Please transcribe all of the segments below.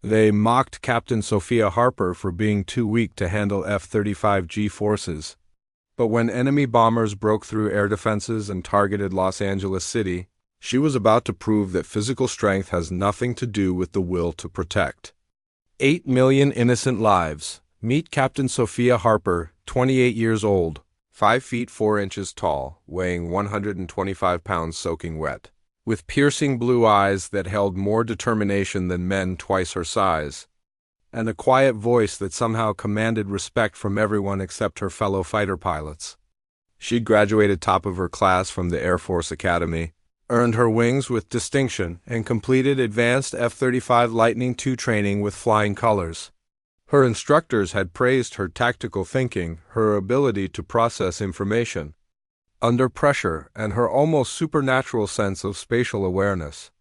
They mocked Captain Sophia Harper for being too weak to handle F-35G forces. But when enemy bombers broke through air defenses and targeted Los Angeles City, she was about to prove that physical strength has nothing to do with the will to protect. 8 million innocent lives. Meet Captain Sophia Harper, 28 years old, 5 feet 4 inches tall, weighing 125 pounds soaking wet, with piercing blue eyes that held more determination than men twice her size, and a quiet voice that somehow commanded respect from everyone except her fellow fighter pilots. She graduated top of her class from the Air Force Academy, earned her wings with distinction, and completed advanced F-35 Lightning II training with flying colors. Her instructors had praised her tactical thinking, her ability to process information under pressure, and her almost supernatural sense of spatial awareness.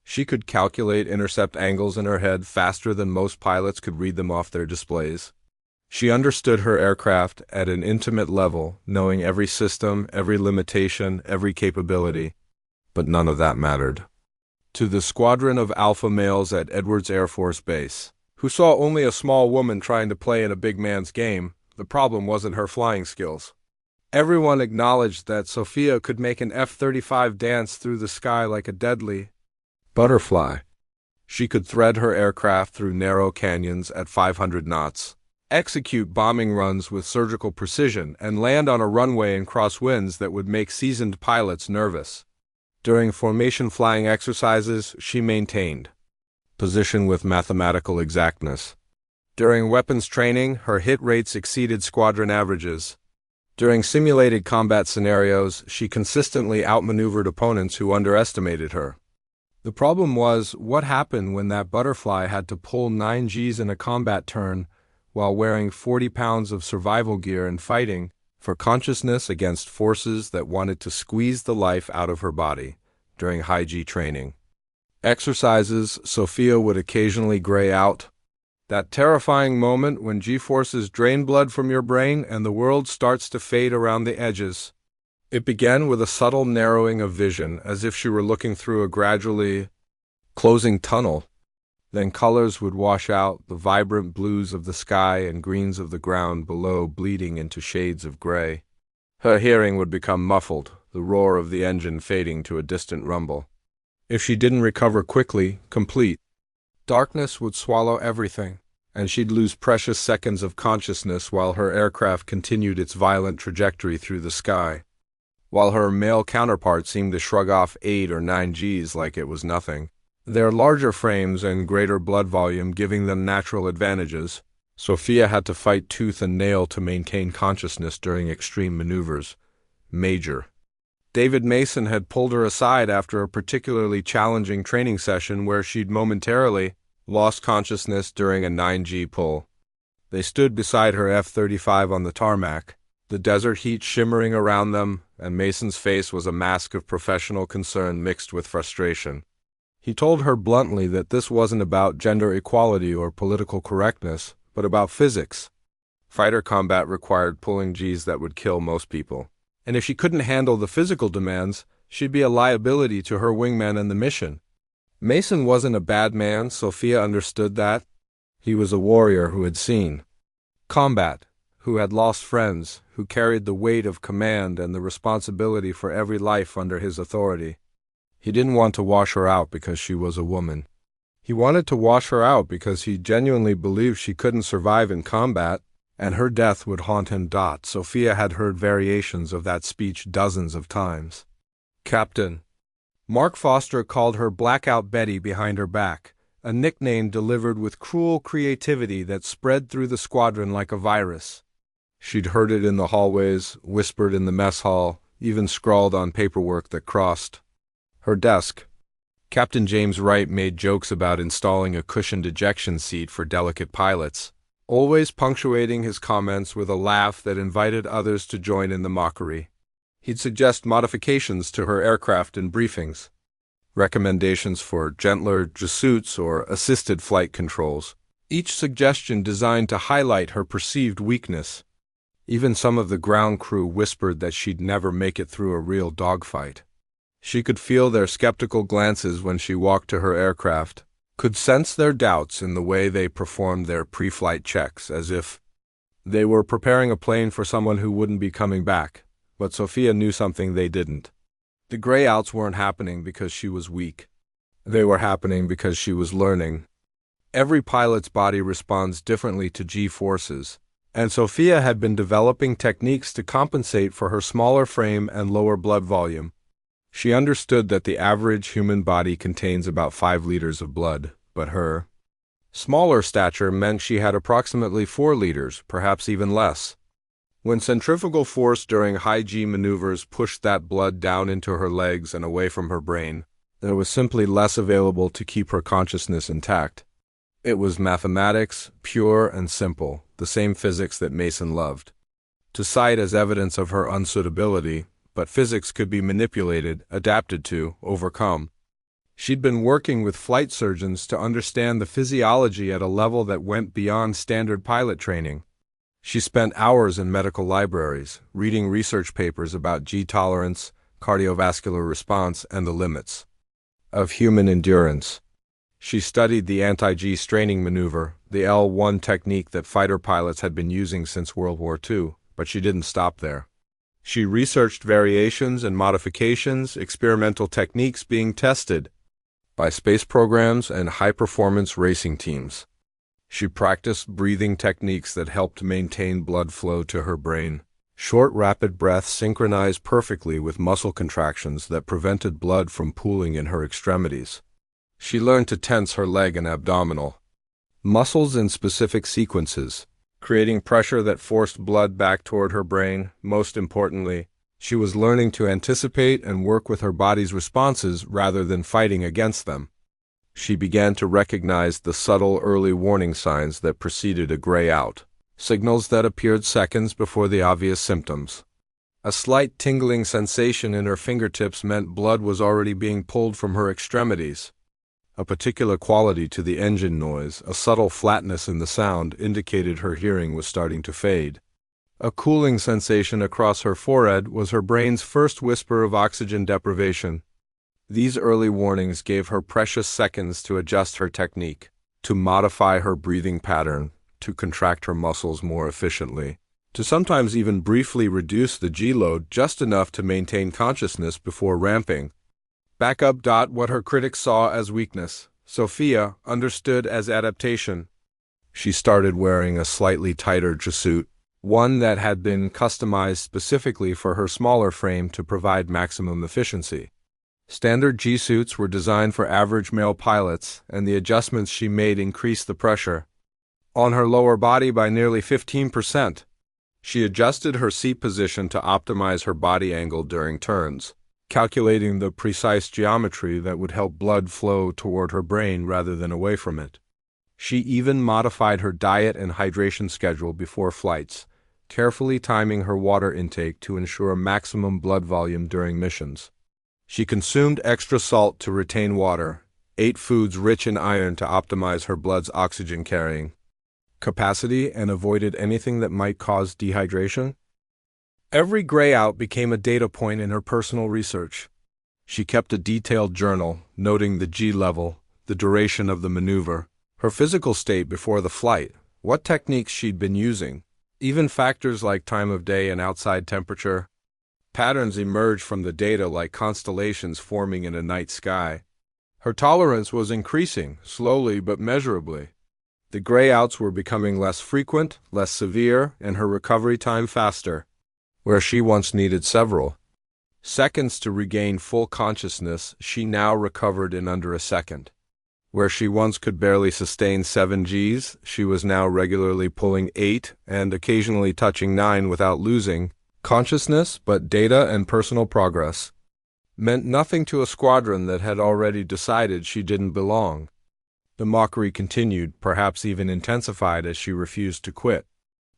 She could calculate intercept angles in her head faster than most pilots could read them off their displays. She understood her aircraft at an intimate level, knowing every system, every limitation, every capability. But none of that mattered to the squadron of alpha males at Edwards Air Force Base, who saw only a small woman trying to play in a big man's game. The problem wasn't her flying skills. Everyone acknowledged that Sophia could make an F-35 dance through the sky like a deadly butterfly. She could thread her aircraft through narrow canyons at 500 knots, execute bombing runs with surgical precision, and land on a runway in crosswinds that would make seasoned pilots nervous. During formation flying exercises, she maintained position with mathematical exactness. During weapons training, her hit rates exceeded squadron averages. During simulated combat scenarios, she consistently outmaneuvered opponents who underestimated her. The problem was, what happened when that butterfly had to pull 9 Gs in a combat turn while wearing 40 pounds of survival gear and fighting for consciousness against forces that wanted to squeeze the life out of her body during high G training? Exercises, Sophia would occasionally gray out. That terrifying moment when G-forces drain blood from your brain and the world starts to fade around the edges. It began with a subtle narrowing of vision, as if she were looking through a gradually closing tunnel. Then colors would wash out, the vibrant blues of the sky and greens of the ground below bleeding into shades of gray. Her hearing would become muffled, the roar of the engine fading to a distant rumble. If she didn't recover quickly, complete darkness would swallow everything, and she'd lose precious seconds of consciousness while her aircraft continued its violent trajectory through the sky. While her male counterpart seemed to shrug off 8 or 9 Gs like it was nothing, their larger frames and greater blood volume giving them natural advantages, Sophia had to fight tooth and nail to maintain consciousness during extreme maneuvers. Major David Mason had pulled her aside after a particularly challenging training session where she'd momentarily lost consciousness during a 9G pull. They stood beside her F-35 on the tarmac, the desert heat shimmering around them, and Mason's face was a mask of professional concern mixed with frustration. He told her bluntly that this wasn't about gender equality or political correctness, but about physics. Fighter combat required pulling Gs that would kill most people. And if she couldn't handle the physical demands, she'd be a liability to her wingman and the mission. Mason wasn't a bad man, Sophia understood that. He was a warrior who had seen combat, who had lost friends, who carried the weight of command and the responsibility for every life under his authority. He didn't want to wash her out because she was a woman. He wanted to wash her out because he genuinely believed she couldn't survive in combat, and her death would haunt him. Sophia had heard variations of that speech dozens of times. Captain Mark Foster called her Blackout Betty behind her back, a nickname delivered with cruel creativity that spread through the squadron like a virus. She'd heard it in the hallways, whispered in the mess hall, even scrawled on paperwork that crossed her desk. Captain James Wright made jokes about installing a cushioned ejection seat for delicate pilots, always punctuating his comments with a laugh that invited others to join in the mockery. He'd suggest modifications to her aircraft in briefings, recommendations for gentler suits or assisted flight controls, each suggestion designed to highlight her perceived weakness. Even some of the ground crew whispered that she'd never make it through a real dogfight. She could feel their skeptical glances when she walked to her aircraft, could sense their doubts in the way they performed their pre-flight checks, as if they were preparing a plane for someone who wouldn't be coming back. But Sophia knew something they didn't. The grayouts weren't happening because she was weak. They were happening because she was learning. Every pilot's body responds differently to G-forces, and Sophia had been developing techniques to compensate for her smaller frame and lower blood volume. She understood that the average human body contains about 5 liters of blood, but her smaller stature meant she had approximately 4 liters, perhaps even less. When centrifugal force during high G maneuvers pushed that blood down into her legs and away from her brain, there was simply less available to keep her consciousness intact. It was mathematics, pure and simple, the same physics that Mason loved to cite as evidence of her unsuitability, but physics could be manipulated, adapted to, overcome. She'd been working with flight surgeons to understand the physiology at a level that went beyond standard pilot training. She spent hours in medical libraries, reading research papers about G-tolerance, cardiovascular response, and the limits of human endurance. She studied the anti-G straining maneuver, the L1 technique that fighter pilots had been using since World War II, but she didn't stop there. She researched variations and modifications, experimental techniques being tested by space programs and high-performance racing teams. She practiced breathing techniques that helped maintain blood flow to her brain. Short, rapid breaths synchronized perfectly with muscle contractions that prevented blood from pooling in her extremities. She learned to tense her leg and abdominal muscles in specific sequences, creating pressure that forced blood back toward her brain. Most importantly, she was learning to anticipate and work with her body's responses rather than fighting against them. She began to recognize the subtle early warning signs that preceded a gray out, signals that appeared seconds before the obvious symptoms. A slight tingling sensation in her fingertips meant blood was already being pulled from her extremities. A particular quality to the engine noise, a subtle flatness in the sound, indicated her hearing was starting to fade. A cooling sensation across her forehead was her brain's first whisper of oxygen deprivation. These early warnings gave her precious seconds to adjust her technique, to modify her breathing pattern, to contract her muscles more efficiently, to sometimes even briefly reduce the G-load just enough to maintain consciousness before ramping back up. What her critics saw as weakness, Sophia understood as adaptation. She started wearing a slightly tighter G-suit, one that had been customized specifically for her smaller frame to provide maximum efficiency. Standard G-suits were designed for average male pilots, and the adjustments she made increased the pressure on her lower body by nearly 15%. She adjusted her seat position to optimize her body angle during turns, calculating the precise geometry that would help blood flow toward her brain rather than away from it. She even modified her diet and hydration schedule before flights, carefully timing her water intake to ensure maximum blood volume during missions. She consumed extra salt to retain water, ate foods rich in iron to optimize her blood's oxygen carrying capacity, and avoided anything that might cause dehydration. Every gray out became a data point in her personal research. She kept a detailed journal, noting the G level, the duration of the maneuver, her physical state before the flight, what techniques she'd been using, even factors like time of day and outside temperature. Patterns emerged from the data like constellations forming in a night sky. Her tolerance was increasing, slowly but measurably. The gray outs were becoming less frequent, less severe, and her recovery time faster. Where she once needed several seconds to regain full consciousness, she now recovered in under a second. Where she once could barely sustain 7 Gs, she was now regularly pulling 8 and occasionally touching 9 without losing consciousness. But data and personal progress meant nothing to a squadron that had already decided she didn't belong. The mockery continued, perhaps even intensified, as she refused to quit.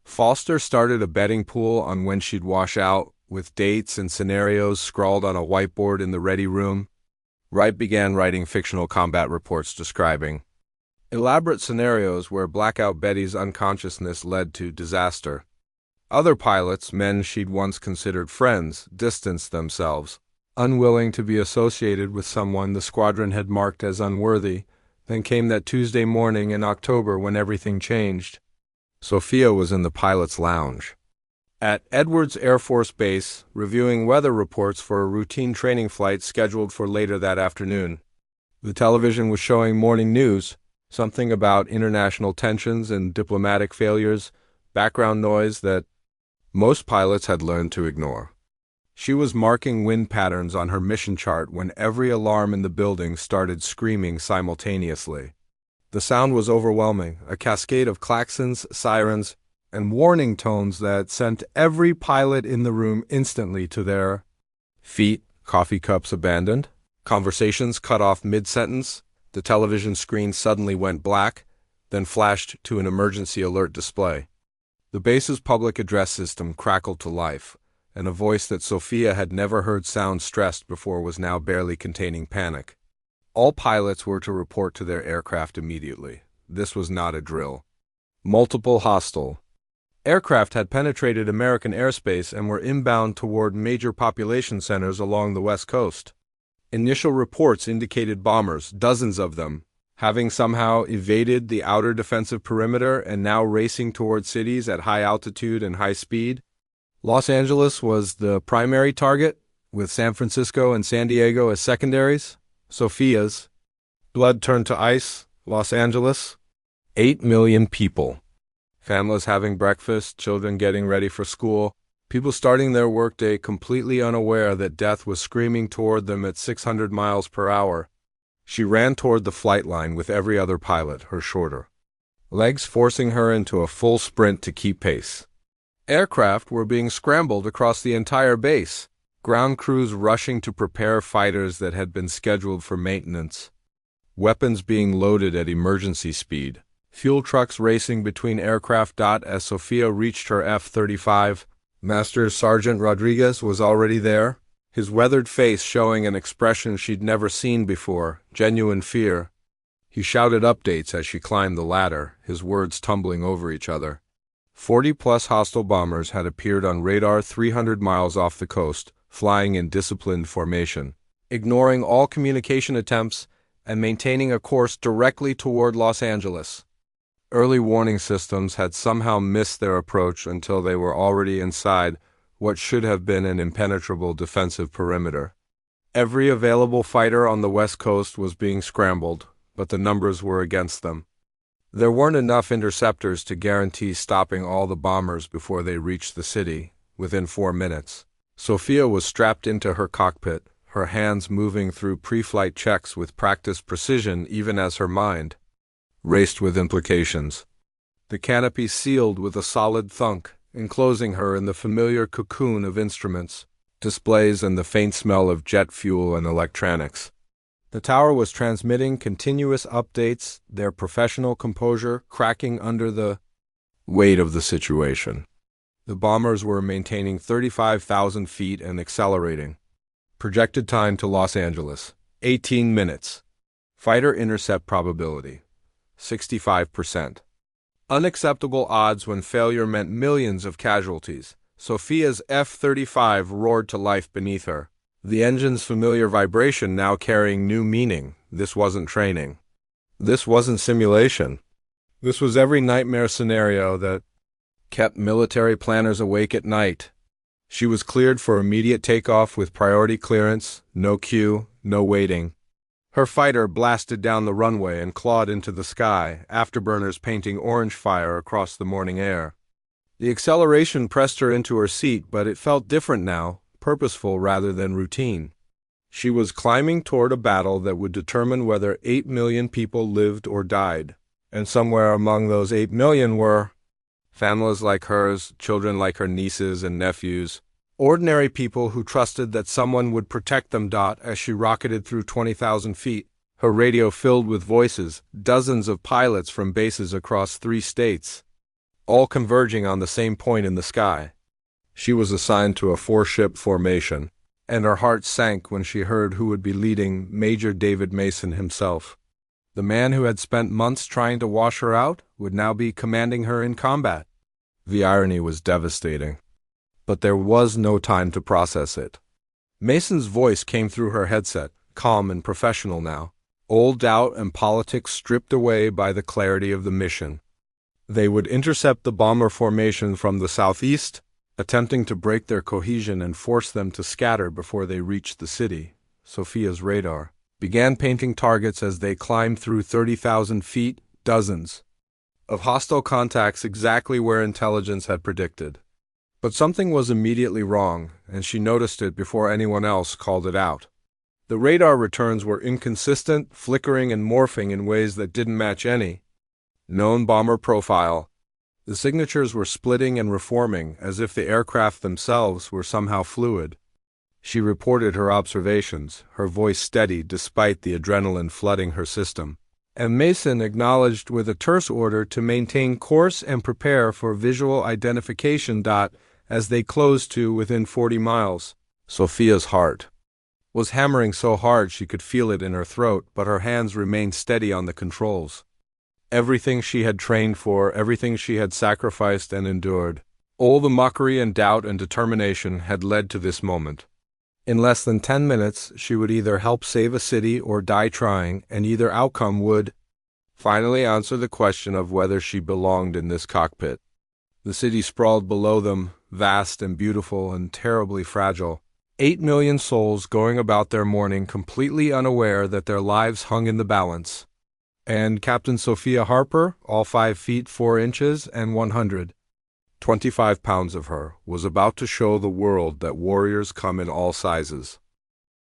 Foster started a betting pool on when she'd wash out, with dates and scenarios scrawled on a whiteboard in the ready room. Wright began writing fictional combat reports describing elaborate scenarios where Blackout Betty's unconsciousness led to disaster. Other pilots, men she'd once considered friends, distanced themselves, unwilling to be associated with someone the squadron had marked as unworthy. Then came that Tuesday morning in October when everything changed. Sophia was in the pilot's lounge at Edwards Air Force Base, reviewing weather reports for a routine training flight scheduled for later that afternoon. The television was showing morning news, something about international tensions and diplomatic failures, background noise that most pilots had learned to ignore. She was marking wind patterns on her mission chart when every alarm in the building started screaming simultaneously. The sound was overwhelming, a cascade of klaxons, sirens, and warning tones that sent every pilot in the room instantly to their feet, coffee cups abandoned, conversations cut off mid-sentence. The television screen suddenly went black, then flashed to an emergency alert display. The base's public address system crackled to life, and a voice that Sophia had never heard sound stressed before was now barely containing panic. All pilots were to report to their aircraft immediately. This was not a drill. Multiple hostile aircraft had penetrated American airspace and were inbound toward major population centers along the West Coast. Initial reports indicated bombers, dozens of them, having somehow evaded the outer defensive perimeter and now racing toward cities at high altitude and high speed. Los Angeles was the primary target, with San Francisco and San Diego as secondaries. Sophia's blood turned to ice. Los Angeles, 8 million people. Families having breakfast, children getting ready for school, people starting their workday completely unaware that death was screaming toward them at 600 miles per hour. She ran toward the flight line with every other pilot, her shorter legs forcing her into a full sprint to keep pace. Aircraft were being scrambled across the entire base, ground crews rushing to prepare fighters that had been scheduled for maintenance, weapons being loaded at emergency speed, fuel trucks racing between aircraft. As Sophia reached her F-35, Master Sergeant Rodriguez was already there, his weathered face showing an expression she'd never seen before, genuine fear. He shouted updates as she climbed the ladder, his words tumbling over each other. 40-plus hostile bombers had appeared on radar 300 miles off the coast, flying in disciplined formation, ignoring all communication attempts and maintaining a course directly toward Los Angeles. Early warning systems had somehow missed their approach until they were already inside what should have been an impenetrable defensive perimeter. Every available fighter on the West Coast was being scrambled, but the numbers were against them. There weren't enough interceptors to guarantee stopping all the bombers before they reached the city, within 4 minutes. Sophia was strapped into her cockpit, her hands moving through pre-flight checks with practiced precision even as her mind raced with implications. The canopy sealed with a solid thunk, enclosing her in the familiar cocoon of instruments, displays, and the faint smell of jet fuel and electronics. The tower was transmitting continuous updates, their professional composure cracking under the weight of the situation. The bombers were maintaining 35,000 feet and accelerating. Projected time to Los Angeles, 18 minutes. Fighter intercept probability, 65%. Unacceptable odds when failure meant millions of casualties. Sophia's F-35 roared to life beneath her, the engine's familiar vibration now carrying new meaning. This wasn't training. This wasn't simulation. This was every nightmare scenario that kept military planners awake at night. She was cleared for immediate takeoff with priority clearance, no queue, no waiting. Her fighter blasted down the runway and clawed into the sky, afterburners painting orange fire across the morning air. The acceleration pressed her into her seat, but it felt different now, purposeful rather than routine. She was climbing toward a battle that would determine whether 8 million people lived or died, and somewhere among those 8 million were families like hers, children like her nieces and nephews, ordinary people who trusted that someone would protect them. As she rocketed through 20,000 feet, her radio filled with voices, dozens of pilots from bases across 3 states, all converging on the same point in the sky. She was assigned to a 4-ship formation, and her heart sank when she heard who would be leading, Major David Mason himself. The man who had spent months trying to wash her out would now be commanding her in combat. The irony was devastating, but there was no time to process it. Mason's voice came through her headset, calm and professional now. All doubt and politics stripped away by the clarity of the mission. They would intercept the bomber formation from the southeast, attempting to break their cohesion and force them to scatter before they reached the city. Sophia's radar began painting targets as they climbed through 30,000 feet, dozens of hostile contacts exactly where intelligence had predicted. But something was immediately wrong, and she noticed it before anyone else called it out. The radar returns were inconsistent, flickering and morphing in ways that didn't match any known bomber profile. The signatures were splitting and reforming, as if the aircraft themselves were somehow fluid. She reported her observations, her voice steady despite the adrenaline flooding her system. And Mason acknowledged with a terse order to maintain course and prepare for visual identification. As they closed to within 40 miles, Sophia's heart was hammering so hard she could feel it in her throat, but her hands remained steady on the controls. Everything she had trained for, everything she had sacrificed and endured, all the mockery and doubt and determination had led to this moment. In less than 10 minutes, she would either help save a city or die trying, and either outcome would finally answer the question of whether she belonged in this cockpit. The city sprawled below them, vast and beautiful and terribly fragile. 8 million souls going about their morning completely unaware that their lives hung in the balance. And Captain Sophia Harper, all 5 feet 4 inches and 125 pounds of her, was about to show the world that warriors come in all sizes.